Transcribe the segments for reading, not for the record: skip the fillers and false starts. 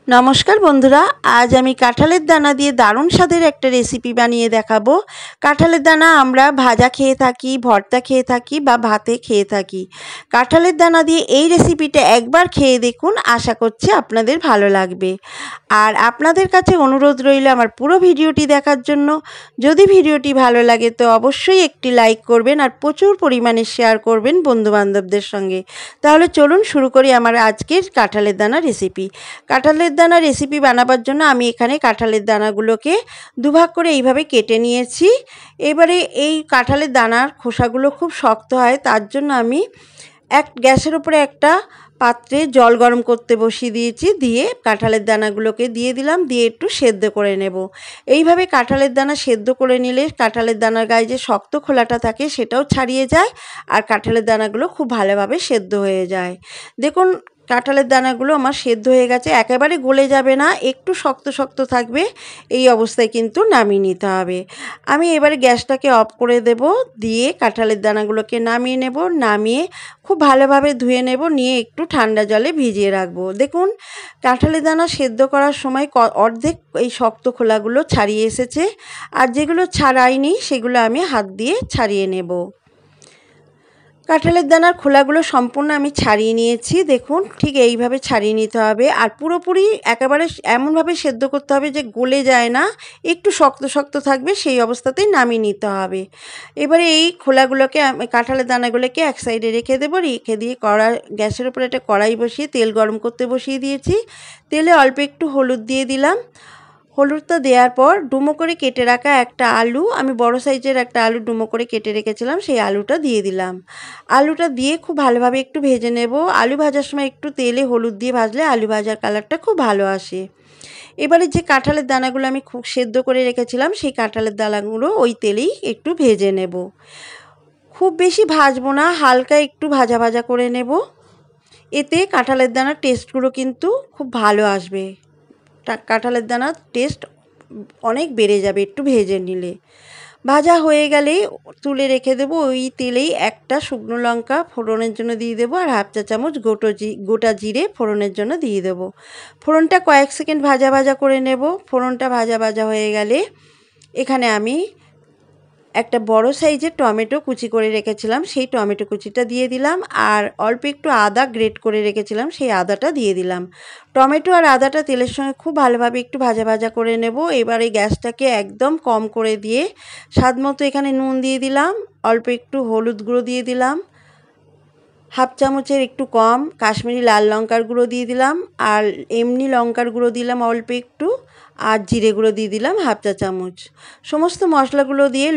নমস্কার বন্ধুরা, আজ আমি কাঁঠালের দানা দিয়ে দারুণ স্বাদের একটা রেসিপি বানিয়ে দেখাবো। কাঁঠালের দানা আমরা ভাজা খেয়ে থাকি, ভর্তা খেয়ে থাকি বা ভাতে খেয়ে থাকি। কাঁঠালের দানা দিয়ে এই রেসিপিটা একবার খেয়ে দেখুন, আশা করছি আপনাদের ভালো লাগবে। আর আপনাদের কাছে অনুরোধ রইল আমার পুরো ভিডিওটি দেখার জন্য। যদি ভিডিওটি ভালো লাগে তো অবশ্যই একটি লাইক করবেন আর প্রচুর পরিমাণে শেয়ার করবেন বন্ধুবান্ধবদের সঙ্গে। তাহলে চলুন শুরু করি আমার আজকের কাঁঠালের দানা রেসিপি। কাঁঠালের দানা রেসিপি বানাবার জন্য আমি এখানে কাঁঠালের দানাগুলোকে দুভাগ করে এইভাবে কেটে নিয়েছি। এবারে এই কাঁঠালের দানার খোসাগুলো খুব শক্ত হয়, তার জন্য আমি গ্যাসের উপরে একটা পাত্রে জল গরম করতে বসিয়ে দিয়েছি। দিয়ে কাঁঠালের দানাগুলোকে দিয়ে দিলাম, দিয়ে একটু সেদ্ধ করে নেব। এইভাবে কাঁঠালের দানা সেদ্ধ করে নিলে কাঁঠালের দানার গায়ে যে শক্ত খোলাটা থাকে সেটাও ছাড়িয়ে যায়, আর কাঁঠালের দানাগুলো খুব ভালোভাবে সেদ্ধ হয়ে যায়। দেখুন কাঁঠালের দানাগুলো আমার সেদ্ধ হয়ে গেছে, একেবারে গলে যাবে না, একটু শক্ত শক্ত থাকবে। এই অবস্থায় কিন্তু নামিয়ে নিতে হবে। আমি এবারে গ্যাসটাকে অফ করে দেব, দিয়ে কাঁঠালের দানাগুলোকে নামিয়ে নেব। নামিয়ে খুব ভালোভাবে ধুয়ে নেব, নিয়ে একটু ঠান্ডা জলে ভিজিয়ে রাখবো। দেখুন কাঁঠালের দানা সেদ্ধ করার সময় অর্ধেক এই শক্ত খোলাগুলো ছাড়িয়ে এসেছে, আর যেগুলো ছাড়াইনি সেগুলো আমি হাত দিয়ে ছাড়িয়ে নেব। কাঁঠালের দানার খোলাগুলো সম্পূর্ণ আমি ছাড়িয়ে নিয়েছি। দেখুন ঠিক এইভাবে ছাড়িয়ে নিতে হবে, আর পুরোপুরি একেবারে এমনভাবে সেদ্ধ করতে হবে যে গলে যায় না, একটু শক্ত শক্ত থাকবে, সেই অবস্থাতেই নামিয়ে নিতে হবে। এবারে এই খোলাগুলোকে কাঁঠালের দানাগুলোকে এক সাইডে রেখে দেবো। রেখে দিয়ে গ্যাসের উপরে একটা কড়াই বসিয়ে তেল গরম করতে বসিয়ে দিয়েছি। তেলে অল্প একটু হলুদ দিয়ে দিলাম। হলুদটা দেওয়ার পর ডুমো করে কেটে রাখা একটা আলু, আমি বড় সাইজের একটা আলু ডুমো করে কেটে রেখেছিলাম, সেই আলুটা দিয়ে দিলাম। আলুটা দিয়ে খুব ভালোভাবে একটু ভেজে নেব। আলু ভাজার সময় একটু তেলে হলুদ দিয়ে ভাজলে আলু ভাজার কালারটা খুব ভালো আসে। এবারে যে কাঁঠালের দানাগুলো আমি খুব সেদ্ধ করে রেখেছিলাম সেই কাঁঠালের দানাগুলো ওই তেলেই একটু ভেজে নেব। খুব বেশি ভাজবো না, হালকা একটু ভাজা ভাজা করে নেব। এতে কাঁঠালের দানার টেস্টগুলো কিন্তু খুব ভালো আসবে। কাঁঠালের দানার টেস্ট অনেক বেড়ে যাবে একটু ভেজে নিলে। ভাজা হয়ে গেলে তুলে রেখে দেবো। ওই তেলেই একটা শুকনো লঙ্কা ফোড়নের জন্য দিয়ে দেবো, আর হাফ চা চামচ গোটা জিরে ফোড়নের জন্য দিয়ে দেবো। ফোড়নটা কয়েক সেকেন্ড ভাজা ভাজা করে নেব। ফোড়নটা ভাজা ভাজা হয়ে গেলে এখানে আমি একটা বড় সাইজের টমেটো কুচি করে রেখেছিলাম, সেই টমেটো কুচিটা দিয়ে দিলাম, আর অল্প একটু আদা গ্রেট করে রেখেছিলাম, সেই আদাটা দিয়ে দিলাম। টমেটো আর আদাটা তেলের সঙ্গে খুব ভালোভাবে একটু ভাজা ভাজা করে নেব। এবারে গ্যাসটাকে একদম কম করে দিয়ে স্বাদ মতো এখানে নুন দিয়ে দিলাম, অল্প একটু হলুদ গুঁড়ো দিয়ে দিলাম, হাফ চামচের একটু কম কাশ্মীরি লাল লঙ্কার গুঁড়ো দিয়ে দিলাম, আর এমনি লঙ্কার গুঁড়ো দিলাম অল্প একটু, আর জিরে গুঁড়ো দিয়ে দিলাম হাফ চা চামচ। সমস্ত মশলাগুলো দিয়ে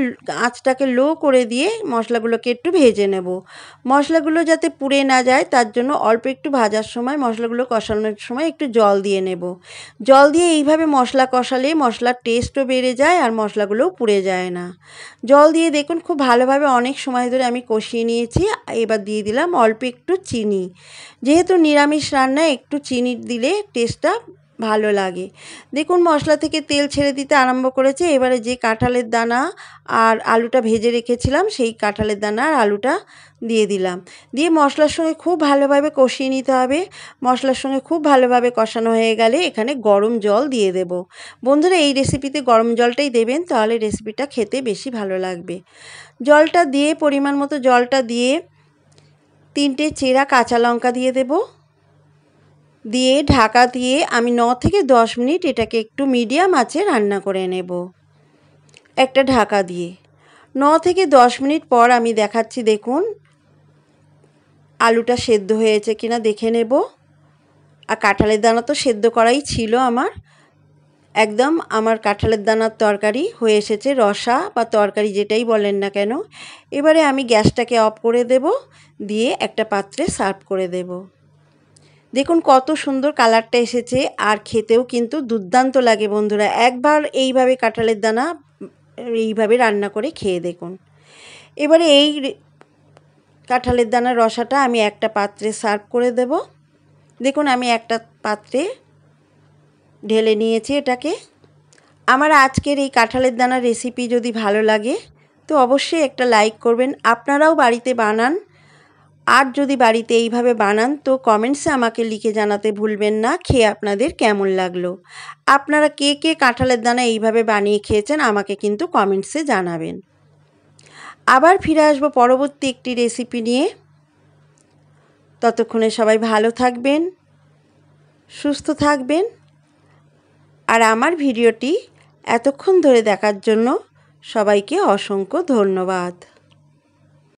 আঁচটাকে লো করে দিয়ে মশলাগুলোকে একটু ভেজে নেব। মশলাগুলো যাতে পুড়ে না যায় তার জন্য অল্প একটু ভাজার সময় মশলাগুলো কষানোর সময় একটু জল দিয়ে নেব। জল দিয়ে এইভাবে মশলা কষালে মশলার টেস্টও বেড়ে যায় আর মশলাগুলোও পুড়ে যায় না। জল দিয়ে দেখুন খুব ভালোভাবে অনেক সময় ধরে আমি কষিয়ে নিয়েছি। এবার দিয়ে দিলাম অল্প একটু চিনি। যেহেতু নিরামিষ রান্না একটু চিনি দিলে টেস্টটা ভালো লাগে। দেখুন মশলা থেকে তেল ছেড়ে দিতে আরম্ভ করেছে। এবারে যে কাঁঠালের দানা আর আলুটা ভেজে রেখেছিলাম সেই কাঁঠালের দানা আর আলুটা দিয়ে দিলাম। দিয়ে মশলার সঙ্গে খুব ভালোভাবে কষিয়ে নিতে হবে। মশলার সঙ্গে খুব ভালোভাবে কষানো হয়ে গেলে এখানে গরম জল দিয়ে দেব। বন্ধুরা এই রেসিপিতে গরম জলটাই দেবেন, তাহলে রেসিপিটা খেতে বেশি ভালো লাগবে। জলটা দিয়ে পরিমাণ মতো জলটা দিয়ে 3টে চেরা কাঁচা লঙ্কা দিয়ে দেব। দিয়ে ঢাকা দিয়ে আমি 9 থেকে 10 মিনিট এটাকে একটু মিডিয়াম আঁচে রান্না করে নেব একটা ঢাকা দিয়ে। 9 থেকে 10 মিনিট পর আমি দেখাচ্ছি, দেখুন আলুটা সেদ্ধ হয়েছে কিনা দেখে নেব। আর কাঁঠালের দানা তো সেদ্ধ করাই ছিল আমার। একদম আমার কাঁঠালের দানার তরকারি হয়ে এসেছে, রসা বা তরকারি যেটাই বলেন না কেন। এবারে আমি গ্যাসটাকে অফ করে দেব, দিয়ে একটা পাত্রে সার্ভ করে দেব। দেখুন কত সুন্দর কালারটা এসেছে, আর খেতেও কিন্তু দুর্দান্ত লাগে বন্ধুরা। একবার এইভাবে কাঁঠালের দানা এইভাবে রান্না করে খেয়ে দেখুন। এবারে এই কাঁঠালের দানার রসাটা আমি একটা পাত্রে সার্ভ করে দেব। দেখুন আমি একটা পাত্রে ঢেলে নিয়েছি এটাকে। আমার আজকের এই কাঁঠালের দানার রেসিপি যদি ভালো লাগে তো অবশ্যই একটা লাইক করবেন। আপনারাও বাড়িতে বানান, আর যদি বাড়িতে এইভাবে বানান তো কমেন্টসে আমাকে লিখে জানাতে ভুলবেন না খেয়ে আপনাদের কেমন লাগলো। আপনারা কে কে কাঁঠালের দানা এইভাবে বানিয়ে খেয়েছেন আমাকে কিন্তু কমেন্টসে জানাবেন। আবার ফিরে আসবো পরবর্তী একটি রেসিপি নিয়ে। ততক্ষণে সবাই ভালো থাকবেন, সুস্থ থাকবেন। আর আমার ভিডিওটি এতক্ষণ ধরে দেখার জন্য সবাইকে অসংখ্য ধন্যবাদ।